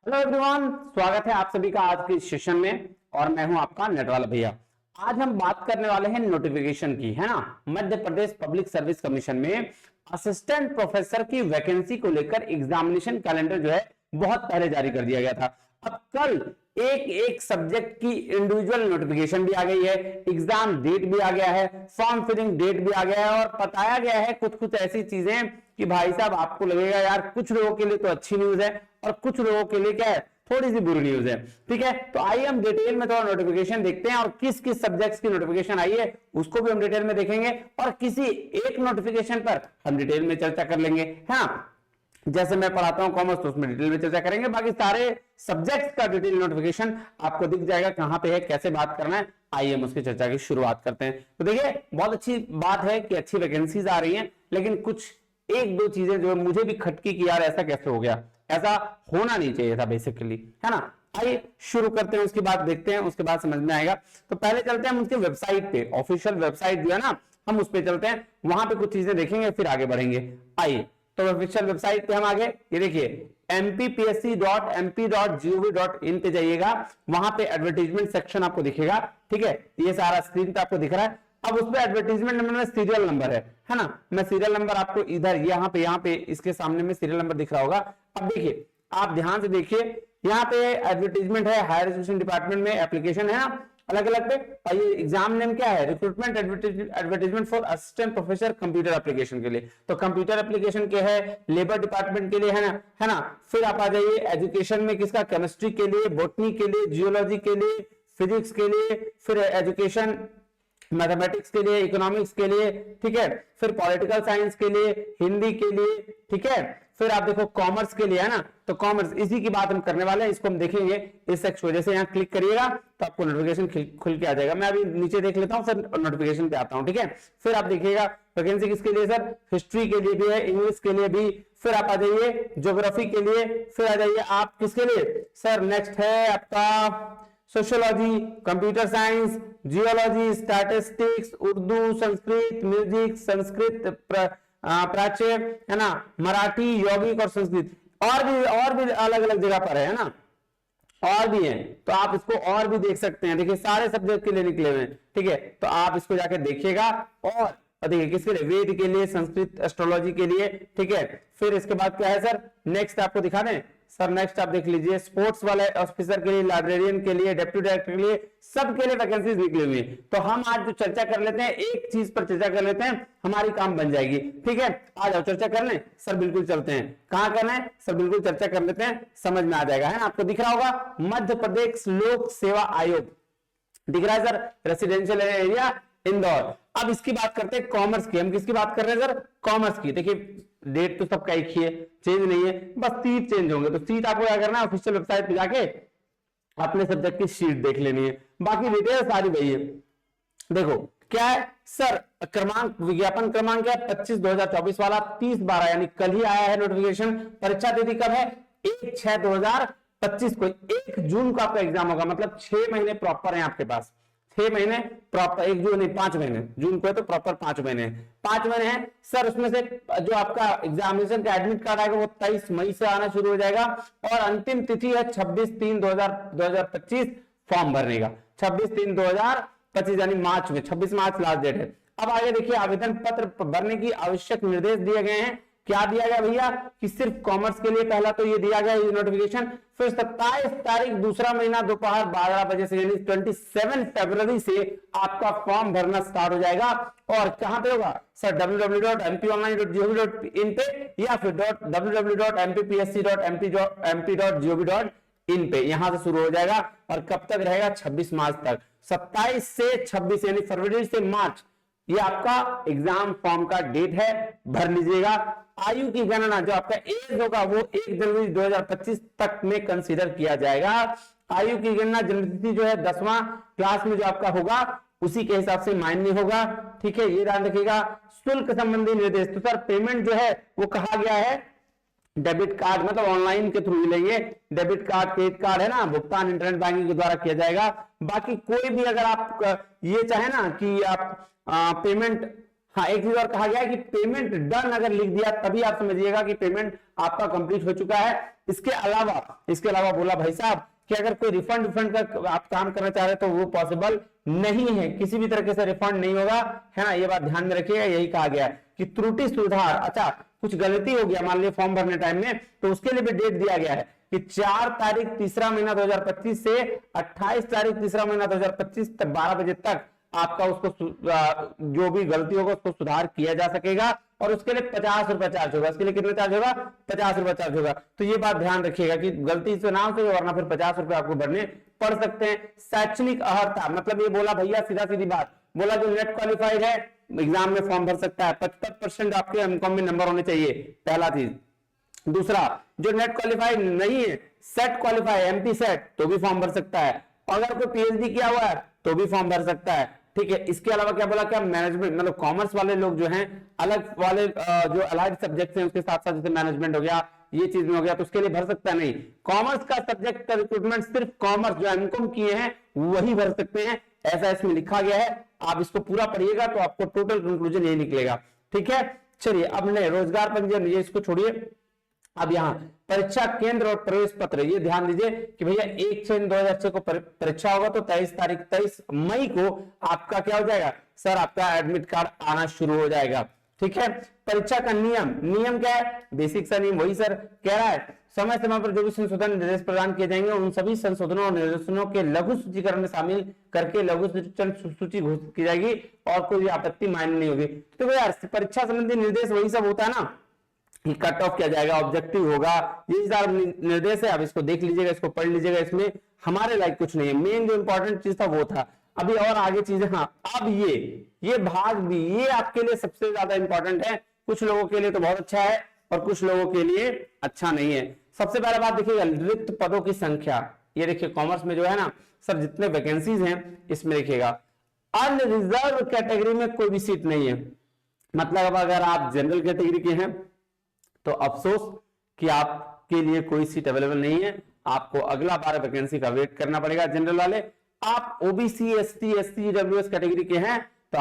Hello everyone, स्वागत है आप सभी का आज के सेशन में। और मैं हूं आपका नेटवाला भैया। आज हम बात करने वाले हैं नोटिफिकेशन की, है ना। Madhya Pradesh public service commission में असिस्टेंट प्रोफेसर की वैकेंसी को लेकर एग्जामिनेशन कैलेंडर जो है बहुत पहले जारी कर दिया गया था। अब कल एक एक सब्जेक्ट की इंडिविजुअल नोटिफिकेशन भी आ गई है, एग्जाम डेट भी आ गया है, फॉर्म फिलिंग डेट भी आ गया है और बताया गया है कुछ कुछ ऐसी चीजें कि भाई साहब आपको लगेगा यार कुछ लोगों के लिए तो अच्छी न्यूज है और कुछ लोगों के लिए क्या है, थोड़ी सी बुरी न्यूज है। ठीक है, तो आइए हम डिटेल में थोड़ा नोटिफिकेशन देखते हैं और किस किस सब्जेक्ट्स की नोटिफिकेशन आई है उसको भी हम डिटेल में देखेंगे और किसी एक नोटिफिकेशन पर हम डिटेल में चर्चा कर लेंगे। हाँ, जैसे मैं पढ़ाता हूं कॉमर्स तो उसमें डिटेल में चर्चा करेंगे, बाकी सारे सब्जेक्ट्स का डिटेल नोटिफिकेशन आपको दिख जाएगा कहां पे है, कैसे बात करना है। आइए हम उसकी चर्चा की शुरुआत करते हैं। तो देखिए, बहुत अच्छी बात है कि अच्छी वैकेंसीज आ रही हैं, लेकिन कुछ एक दो चीजें जो मुझे भी खटकी कि यार ऐसा कैसे हो गया, ऐसा होना नहीं चाहिए था बेसिकली, है ना। आइए शुरू करते हैं, उसकी बात देखते हैं, उसके बाद समझ में आएगा। तो पहले चलते हैं हम उसके वेबसाइट पे, ऑफिशियल वेबसाइट जो है ना, हम उस पे चलते हैं, वहां पे कुछ चीजें देखेंगे फिर आगे बढ़ेंगे। आइए, तो ऑफिशियल वेबसाइट पे हम आगे, ये देखिए mpsc.mp.gov.in पे जाइएगा, वहां पे एडवर्टीजमेंट सेक्शन आपको दिखेगा। ठीक है, ये सारा स्क्रीन पे आपको दिख रहा है। अब उसमें एडवर्टीजमेंट नंबर में सीरियल नंबर है ना। मैं सीरियल नंबर आपको इधर यहाँ पे इसके सामने में सीरियल नंबर दिख रहा होगा। अब देखिए, आप ध्यान से देखिए, यहाँ पे एडवर्टीजमेंट है, हायर एजुकेशन डिपार्टमेंट में एप्लीकेशन है ना, अलग अलग पे। और ये एग्जाम नेम क्या है, recruitment advertisement for assistant professor computer application के लिए। तो कंप्यूटर एप्लीकेशन के है, लेबर डिपार्टमेंट के लिए है ना। फिर आप आ जाइए एजुकेशन में, किसका, केमिस्ट्री के लिए, बॉटनी के लिए, जियोलॉजी के लिए, फिजिक्स के लिए, फिर एजुकेशन मैथमेटिक्स के लिए, इकोनॉमिक्स के लिए, ठीक है, फिर पॉलिटिकल साइंस के लिए, हिंदी के लिए, ठीक है, फिर आप देखो कॉमर्स के लिए, है ना। तो कॉमर्स, इसी की बात हम करने वाले हैं, इसको हम देखेंगे इस सेक्शन। जैसे यहाँ क्लिक करिएगा तो आपको नोटिफिकेशन खुल के आ जाएगा। मैं अभी नीचे देख लेता हूँ, सर नोटिफिकेशन पे आता हूँ। ठीक है, फिर आप देखिएगा वैकेंसी किसके लिए, सर हिस्ट्री के लिए भी है, इंग्लिश के लिए भी। फिर आप आ जाइए ज्योग्राफी के लिए, फिर आ जाइए आप किसके लिए, सर नेक्स्ट है आपका sociology, computer science, geology, statistics, Urdu, Sanskrit, music, Sanskrit प्राच्य, है ना, मराठी, यौगिक और संस्कृत। और भी अलग अलग जगह पर है ना, और भी है, तो आप इसको और भी देख सकते हैं। देखिए सारे सब्जेक्ट के लिए निकले हुए हैं। ठीक है, तो आप इसको जाके देखिएगा। और देखिए किसके लिए, वेद के लिए, संस्कृत एस्ट्रोलॉजी के लिए। ठीक है, फिर इसके बाद क्या है सर, नेक्स्ट आपको दिखा दें सर, नेक्स्ट आप देख लीजिए, स्पोर्ट्स वाले ऑफिसर के लिए, लाइब्रेरियन के लिए, डेप्यूटी डायरेक्टर के लिए, सबके लिए वैकेंसीज निकली हुई है। तो हम आज जो चर्चा कर लेते हैं, एक चीज पर चर्चा कर लेते हैं, हमारी काम बन जाएगी। ठीक है, आ जाओ चर्चा कर लें सर, बिल्कुल चलते हैं। कहां करना है सर, बिल्कुल चर्चा कर लेते हैं, समझ में आ जाएगा, है ना। आपको दिख रहा होगा मध्य प्रदेश लोक सेवा आयोग, दिख रहा है सर, रेसिडेंशियल एरिया इंदौर। अब इसकी बात करते हैं कॉमर्स की, हम किसकी बात कर रहे हैं सर, कॉमर्स की। देखिए डेट तो सबका एक ही है, चेंज नहीं है, बस सीट चेंज होंगे। तो सीट आपको क्या करना है, ऑफिशियल वेबसाइट पे जाके अपने सब्जेक्ट की शीट देख लेनी है, बाकी डिटेल सारी वही है। देखो क्या है सर, क्रमांक, विज्ञापन क्रमांक है 25/2024 वाला, 30/12 यानी कल ही आया है नोटिफिकेशन। परीक्षा तिथि कब है, 1/6/2025 को, 1 जून को आपका एग्जाम होगा। मतलब 6 महीने प्रॉपर है आपके पास, 6 महीने प्रॉपर, 1 जून नहीं 5 महीने, जून को है तो प्रॉपर 5 महीने, 5 महीने हैं सर। उसमें से जो आपका एग्जामिनेशन का एडमिट कार्ड आएगा वो 23 मई से आना शुरू हो जाएगा और अंतिम तिथि है 26/3/2025 फॉर्म भरने का, 26/3/2025 यानी मार्च में, 26 मार्च लास्ट डेट है। अब आगे देखिए, आवेदन पत्र भरने की आवश्यक निर्देश दिए गए हैं। क्या दिया गया भैया, कि सिर्फ कॉमर्स के लिए पहला तो ये दिया गया ये नोटिफिकेशन। फिर 27 तारीख दूसरा महीना दोपहर 12 बजे से यानी 27 फरवरी से आपका फॉर्म भरना स्टार्ट हो जाएगा। और कहां पे होगा सर, www.mponline.gov.in पे या फिर www.mpsc.mp.gov.in पे, यहां से शुरू हो जाएगा और कब तक रहेगा, 26 मार्च तक। 27 से 26 यानी फरवरी से मार्च, ये आपका एग्जाम फॉर्म का डेट है, भर लीजिएगा। आयु की गणना जो आपका एज होगा वो 1 जनवरी 2025 तक में कंसीडर किया जाएगा। आयु की गणना जन्मतिथि जो है 10वां क्लास में जो आपका होगा उसी के हिसाब से मान्य होगा। ठीक है, ये ध्यान रखिएगा। शुल्क संबंधी निर्देश, तो सर पेमेंट जो है वो कहा गया है डेबिट कार्ड, मतलब ऑनलाइन के थ्रू लेंगे, डेबिट कार्ड, क्रेडिट कार्ड है ना, भुगतान इंटरनेट बैंकिंग के द्वारा किया जाएगा। बाकी कोई भी अगर आप ये चाहे ना कि आप पेमेंट हाँ, एक चीज और कहा गया है कि पेमेंट डन अगर लिख दिया तभी आप समझिएगा कि पेमेंट आपका कंप्लीट हो चुका है। इसके अलावा बोला भाई साहब कि अगर कोई रिफंड का आप काम करना चाह रहे तो वो पॉसिबल नहीं है, किसी भी तरीके से रिफंड नहीं होगा, है ना, ये बात ध्यान में रखिएगा। यही कहा गया है कि त्रुटि सुधार, अच्छा कुछ गलती हो गया मान लीजिए फॉर्म भरने टाइम में, तो उसके लिए भी डेट दिया गया है कि 4 तारीख तीसरा महीना 2025 से 28 तारीख तीसरा महीना 2025 तक 12 बजे तक आपका उसको जो भी गलती होगा उसको सुधार किया जा सकेगा, और उसके लिए 50 रुपए चार्ज होगा। इसके लिए कितना चार्ज होगा? 50 रुपए चार्ज होगा। तो ये बात ध्यान रखिएगा कि गलती से ना हो वरना फिर 50 रुपए आपको भरने पड़ सकते हैं। शैक्षणिक अर्हता मतलब ये बोला भैया सीधा सीधी बात बोला, जो नेट क्वालिफाइड है एग्जाम में फॉर्म भर सकता है, 75% आपके एमकॉम में नंबर होने चाहिए, पहला चीज। दूसरा, जो नेट क्वालिफाइड नहीं है, सेट क्वालिफाई एमपी सेट, तो भी फॉर्म भर सकता है। अगर कोई पीएचडी किया हुआ है तो भी फॉर्म भर सकता है, ठीक है। इसके अलावा क्या बोला, क्या मैनेजमेंट मतलब कॉमर्स वाले लोग जो हैं, अलग वाले जो अलाइड सब्जेक्ट हैं उसके साथ साथ जैसे मैनेजमेंट हो गया, ये चीज में हो गया, तो उसके लिए भर सकता है नहीं। कॉमर्स का सब्जेक्ट का रिक्रूटमेंट सिर्फ कॉमर्स जो एमकॉम किए हैं वही भर सकते हैं, ऐसा इसमें लिखा गया है। आप इसको पूरा पढ़िएगा तो आपको टोटल कंक्लूजन यही निकलेगा, ठीक है। चलिए अब ने रोजगार पंजीयन, ये इसको छोड़िए। अब यहाँ परीक्षा केंद्र और प्रवेश पत्र, ये ध्यान दीजिए कि भैया 1/6/2006 को परीक्षा होगा, तो 23 मई को आपका क्या हो जाएगा सर, आपका एडमिट कार्ड आना शुरू हो जाएगा, ठीक है। परीक्षा का नियम क्या है? बेसिक सा नियम वही सर कह रहा है, समय समय पर जो भी संशोधन निर्देश प्रदान किए जाएंगे उन सभी संशोधनों और निर्देशों के लघु सूचीकरण में शामिल करके लघु सूची घोषित की जाएगी और कोई आपत्ति मान्य नहीं होगी। तो भैया परीक्षा संबंधी निर्देश वही सब होता है ना, कट ऑफ किया जाएगा, ऑब्जेक्टिव होगा, ये सारा निर्देश है। अब इसको देख लीजिएगा, इसको पढ़ लीजिएगा, इसमें हमारे लायक कुछ नहीं है। मेन जो इंपॉर्टेंट चीज था वो था, अभी और आगे चीजें, हाँ अब ये भाग भी ये आपके लिए सबसे ज्यादा इंपॉर्टेंट है। कुछ लोगों के लिए तो बहुत अच्छा है और कुछ लोगों के लिए अच्छा नहीं है। सबसे पहला बात देखिएगा, रिक्त पदों की संख्या। ये देखिए कॉमर्स में जो है ना सर, जितने वैकेंसीज हैं इसमें देखिएगा अनरिजर्व कैटेगरी में कोई भी सीट नहीं है। मतलब अगर आप जनरल कैटेगरी के हैं तो अफसोस कि आपके लिए कोई सीट अवेलेबल नहीं है, आपको अगला 12 वैकेंसी का वेट करना पड़ेगा। जनरल वाले, आप OBC ST SC WS category के हैं तो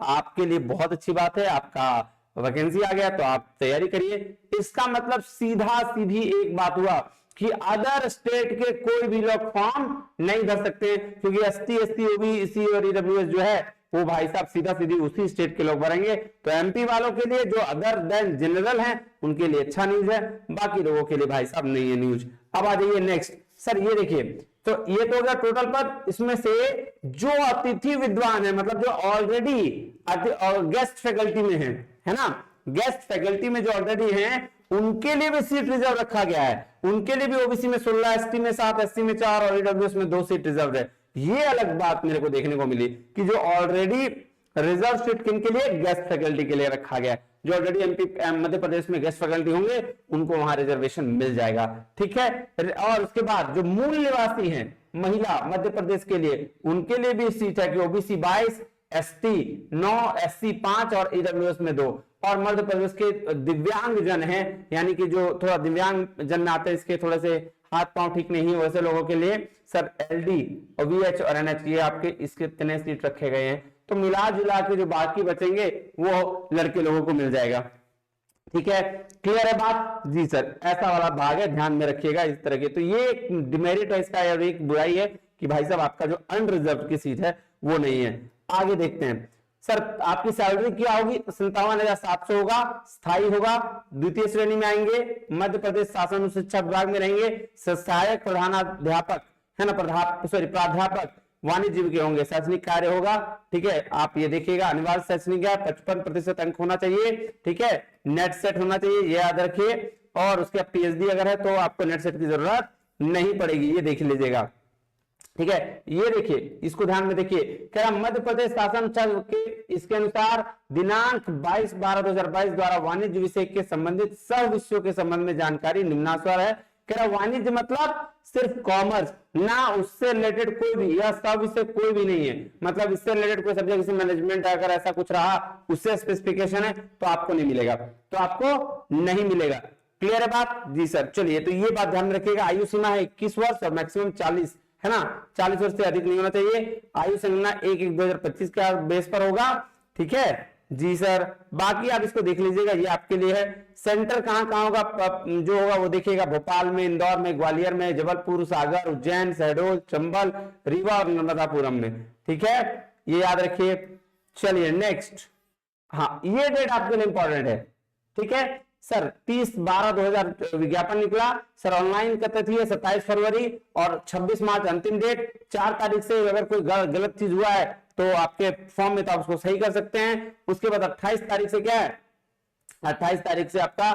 आपके लिए बहुत अच्छी बात है, आपका वैकेंसी आ गया तो आप तैयारी करिए। इसका मतलब सीधा सीधी एक बात हुआ कि अदर स्टेट के कोई भी लोग फॉर्म नहीं भर सकते, क्योंकि एसटी एसटी ओबीसी और ईडब्ल्यूएस जो है वो भाई साहब सीधा सीधी उसी स्टेट के लोग भरेंगे। तो एमपी वालों के लिए जो अदर देन जनरल हैं उनके लिए अच्छा न्यूज है, बाकी लोगों के लिए भाई साहब नहीं है न्यूज। अब आ जाइए नेक्स्ट सर, ये देखिए तो ये तो हो गया टोटल पद। इसमें से जो अतिथि विद्वान है, मतलब जो ऑलरेडी गेस्ट फैकल्टी में है ना, गेस्ट फैकल्टी में जो ऑलरेडी हैं उनके लिए भी सीट रिजर्व रखा गया है। उनके लिए भी ओबीसी में 16, एसटी में 7, एससी में 4 और ईडब्ल्यूएस में 2 सीट रिजर्व है। ये अलग बात मेरे को देखने को मिली कि जो ऑलरेडी रिजर्व सीट किन के लिए, गेस्ट फैकल्टी के लिए रखा गया है। जो ऑलरेडी एमपी मध्य प्रदेश में गेस्ट फैकल्टी होंगे उनको वहां रिजर्वेशन मिल जाएगा, ठीक है। और उसके बाद जो मूल निवासी हैं महिला मध्य प्रदेश के लिए, उनके लिए भी सीट है कि ओबीसी 22, एसटी 9, एससी 5 और ईडब्ल्यूएस में 2। और मध्य प्रदेश के दिव्यांग जन हैं, यानी कि जो थोड़ा दिव्यांग जन में आते हैं, इसके थोड़े से हाथ पांव ठीक नहीं है, वैसे लोगों के लिए सर एलडी और वीएच और एनएच ये आपके इसके इतने सीट रखे गए हैं। तो मिला जुला के जो बाकी बचेंगे वो लड़के लोगों को मिल जाएगा, ठीक है। क्लियर है बात? जी सर, ऐसा वाला भाग है, ध्यान में रखिएगा इस तरह के। तो ये एक डिमेरिट है इसका, और एक बुराई है कि भाई साहब आपका जो अनरिजर्व की सीट है वो नहीं है। आगे देखते हैं सर, आपकी सैलरी क्या होगी? 57,700 होगा, स्थायी होगा, द्वितीय श्रेणी में आएंगे, मध्य प्रदेश शासन शिक्षा विभाग में रहेंगे, सहायक प्रधानाध्यापक है ना, प्राध्यापक वाणिज्य के होंगे, शैक्षणिक कार्य होगा, ठीक है। आप ये देखिएगा अनिवार्य शैक्षणिक है, 55% अंक होना चाहिए, ठीक है। नेट सेट होना चाहिए, ये याद रखिए। और उसके पीएचडी अगर है तो आपको नेट सेट की जरूरत नहीं पड़ेगी, ये देख लीजिएगा, ठीक है। ये देखिए, इसको ध्यान में देखिए, क्या मध्य प्रदेश शासन के इसके अनुसार दिनांक 22/12/2022 द्वारा वाणिज्य विषय के संबंधित सब विषयों के संबंध में जानकारी निम्नानुसार है। कह रहा वाणिज्य मतलब सिर्फ कॉमर्स, ना उससे रिलेटेड कोई भी, यह सब विषय कोई भी नहीं है। मतलब इससे रिलेटेड कोई सब्जेक्ट, जैसे मैनेजमेंट अगर ऐसा कुछ रहा उससे स्पेसिफिकेशन है तो आपको नहीं मिलेगा, तो आपको नहीं मिलेगा। क्लियर है बात? जी सर। चलिए, तो ये बात ध्यान में रखिएगा। आयु सीमा है 21 वर्ष और मैक्सिमम 40 है ना, 40 वर्ष से अधिक नहीं होना चाहिए। आयु संगणना 1/1/2025 का बेस पर होगा, ठीक है। जी सर, बाकी आप इसको देख लीजिएगा, ये आपके लिए है। सेंटर कहाँ कहाँ होगा, जो होगा वो देखिएगा, भोपाल में, इंदौर में, ग्वालियर में, जबलपुर, सागर, उज्जैन, शहडोल, चंबल, रीवा और नर्मदापुरम में। ठीक है, ये याद रखिए। चलिए नेक्स्ट, हाँ ये डेट आपके लिए इंपॉर्टेंट है। ठीक है सर, 30/12/2000 विज्ञापन निकला सर। ऑनलाइन का तिथि है 27 फरवरी और 26 मार्च अंतिम डेट। 4 तारीख से अगर कोई गलत चीज हुआ है तो आपके फॉर्म में तो आप उसको सही कर सकते हैं। उसके बाद 28 तारीख से क्या है, 28 तारीख से आपका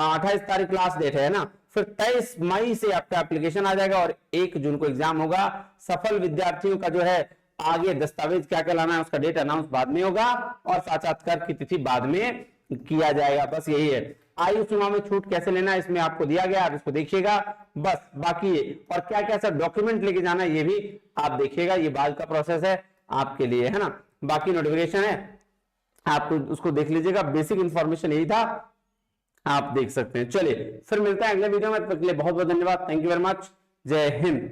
28 तारीख लास्ट डेट है ना। फिर 23 मई से आपका एप्लीकेशन आ जाएगा और 1 जून को एग्जाम होगा। सफल विद्यार्थियों का जो है आगे दस्तावेज क्या क्या लाना है उसका डेट अनाउंस बाद में होगा और साक्षात्कार की तिथि बाद में किया जाएगा। बस यही है। आयु सीमा में छूट कैसे लेना है इसमें आपको दिया गया, आप इसको देखिएगा बस। बाकी ये और क्या क्या सर डॉक्यूमेंट लेके जाना है ये भी आप देखिएगा, ये बाद का प्रोसेस है आपके लिए, है ना। बाकी नोटिफिकेशन है, आप उसको देख लीजिएगा। बेसिक इंफॉर्मेशन यही था, आप देख सकते हैं। चलिए फिर मिलते हैं अगले वीडियो में, तब तक के लिए बहुत बहुत धन्यवाद। Thank you very much. जय हिंद।